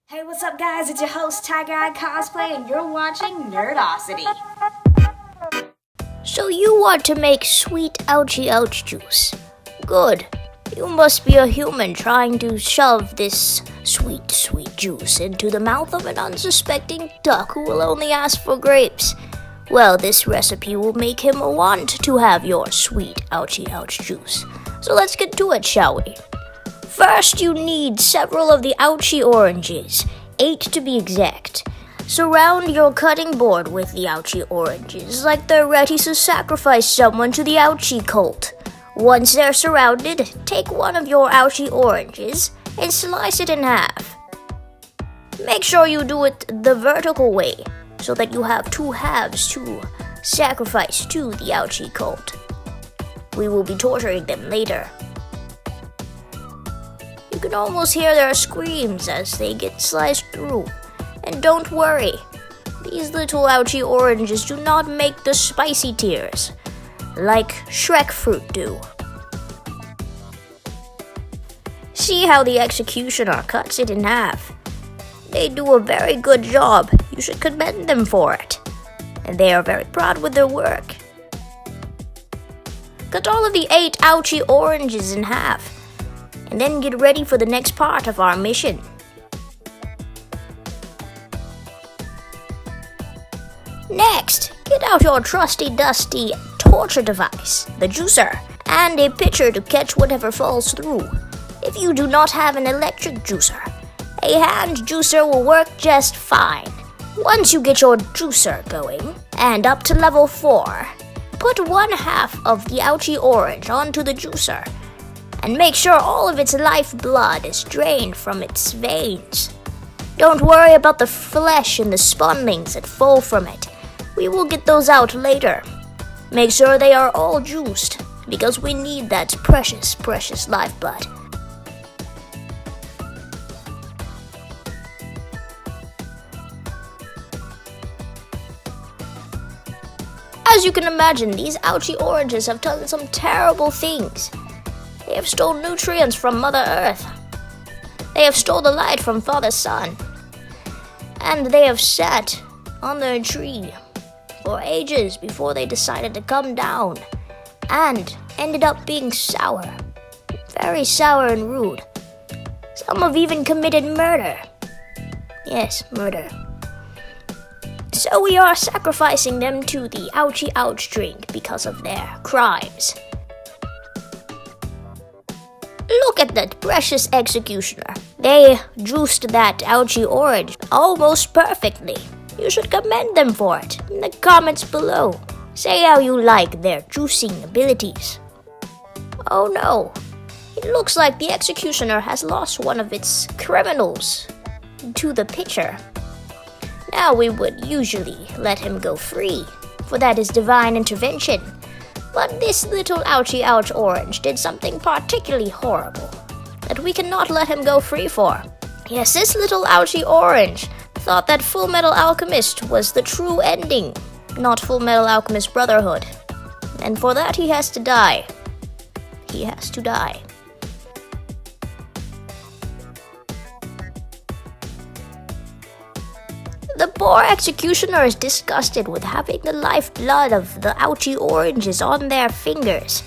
Hey, what's up guys? It's your host tigereycosplay and you're watching Nerdosity. So you want to make sweet ouchie ouch juice. Good. You must be a human trying to shove this sweet juice into the mouth of an unsuspecting duck who will only ask for grapes. Well, this recipe will make him want to have your sweet ouchie ouch juice. So let's get to it, shall we? First, you need several of the ouchie oranges, 8 to be exact. Surround your cutting board with the ouchie oranges like they're ready to sacrifice someone to the ouchie cult. Once they're surrounded, take one of your ouchie oranges and slice it in half. Make sure you do it the vertical way so that you have 2 halves to sacrifice to the ouchie cult. We will be torturing them later. You can almost hear their screams as they get sliced through. And don't worry, these little ouchie oranges do not make the spicy tears, like Shrek fruit do. See how the executioner cuts it in half. They do a very good job. You should commend them for it. And they are very proud with their work. Cut all of the 8 ouchie oranges in half. And then get ready for the next part of our mission. Next, get out your trusty dusty torture device, the juicer, and a pitcher to catch whatever falls through. If you do not have an electric juicer, a hand juicer will work just fine. Once you get your juicer going, and up to level 4, put 1/2 of the ouchie orange onto the juicer. And make sure all of its lifeblood is drained from its veins. Don't worry about the flesh and the spunlings that fall from it. We will get those out later. Make sure they are all juiced, because we need that precious lifeblood. As you can imagine, these ouchie oranges have done some terrible things. They have stolen nutrients from Mother Earth. They have stolen the light from Father Sun. And they have sat on their tree for ages before they decided to come down and ended up being sour. Very sour and rude. Some have even committed murder. Yes, murder. So we are sacrificing them to the ouchie ouch drink because of their crimes. Look at that precious executioner. They juiced that ouchie orange almost perfectly. You should commend them for it in the comments below. Say how you like their juicing abilities. Oh no, it looks like the executioner has lost one of its criminals to the pitcher. Now we would usually let him go free, for that is divine intervention. But this little ouchie ouch orange did something particularly horrible that we cannot let him go free for. Yes, this little ouchie orange thought that Full Metal Alchemist was the true ending, not Full Metal Alchemist Brotherhood. And for that he has to die. He has to die. The poor executioner is disgusted with having the lifeblood of the ouchie oranges on their fingers.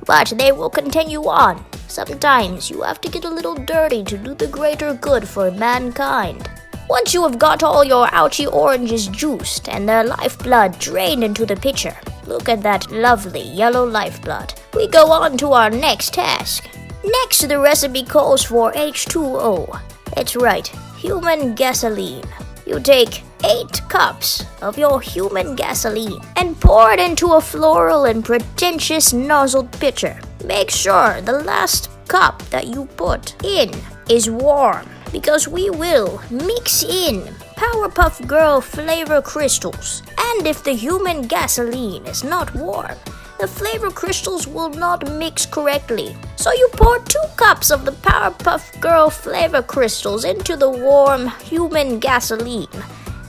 But they will continue on. Sometimes you have to get a little dirty to do the greater good for mankind. Once you have got all your ouchie oranges juiced and their lifeblood drained into the pitcher, look at that lovely yellow lifeblood. We go on to our next task. Next, the recipe calls for H2O. That's right, human gasoline. You take 8 cups of your human gasoline and pour it into a floral and pretentious nozzled pitcher. Make sure the last cup that you put in is warm, because we will mix in Powerpuff Girl flavor crystals. And if the human gasoline is not warm, the flavor crystals will not mix correctly. So you pour 2 cups of the Powerpuff Girl flavor crystals into the warm human gasoline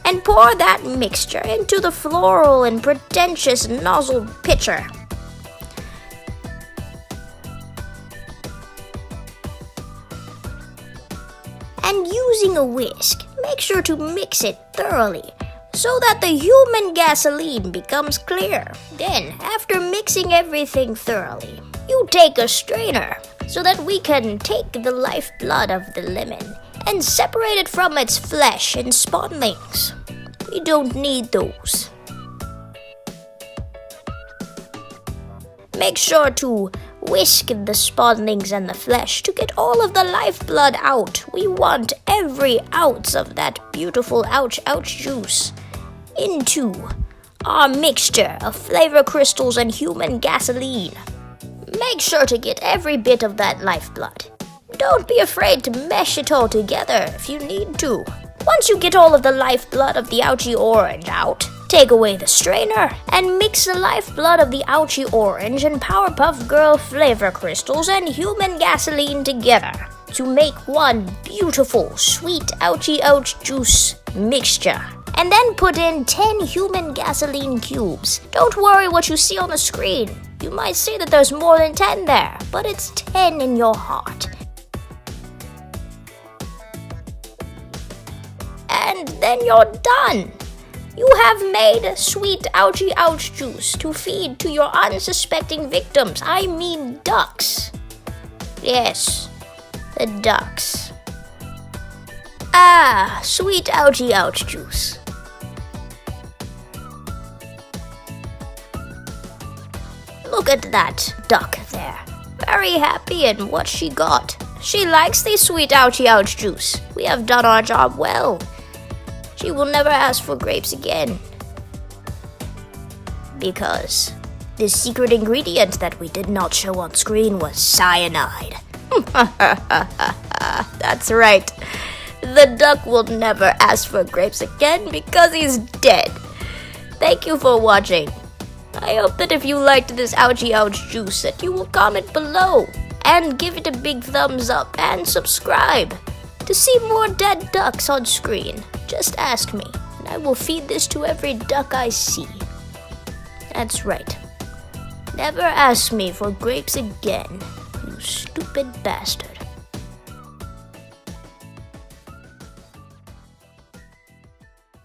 and pour that mixture into the floral and pretentious nozzle pitcher. And use using a whisk, make sure to mix it thoroughly so that the human gasoline becomes clear. Then, after mixing everything thoroughly, you take a strainer so that we can take the lifeblood of the lemon and separate it from its flesh and spawnlings. We don't need those. Make sure to whisk the spawnlings and the flesh to get all of the lifeblood out. We want every ounce of that beautiful ouch juice into our mixture of flavor crystals and human gasoline. Make sure to get every bit of that lifeblood. Don't be afraid to mesh it all together if you need to. Once you get all of the lifeblood of the ouchie orange out, take away the strainer and mix the lifeblood of the ouchie orange and Powerpuff Girl flavor crystals and human gasoline together to make one beautiful sweet ouchie ouch juice mixture. And then put in 10 human gasoline cubes. Don't worry what you see on the screen. You might see that there's more than 10 there, but it's 10 in your heart. And then you're done. You have made sweet ouchie ouch juice to feed to your unsuspecting victims. I mean ducks. Yes, the ducks. Ah, sweet ouchie ouch juice. Look at that duck there. Very happy in what she got. She likes the sweet ouchie ouch juice. We have done our job well. She will never ask for grapes again. Because the secret ingredient that we did not show on screen was cyanide. That's right. The duck will never ask for grapes again because he's dead. Thank you for watching. I hope that if you liked this ouchie ouch juice that you will comment below and give it a big thumbs up and subscribe. To see more dead ducks on screen, just ask me, and I will feed this to every duck I see. That's right. Never ask me for grapes again, you stupid bastard.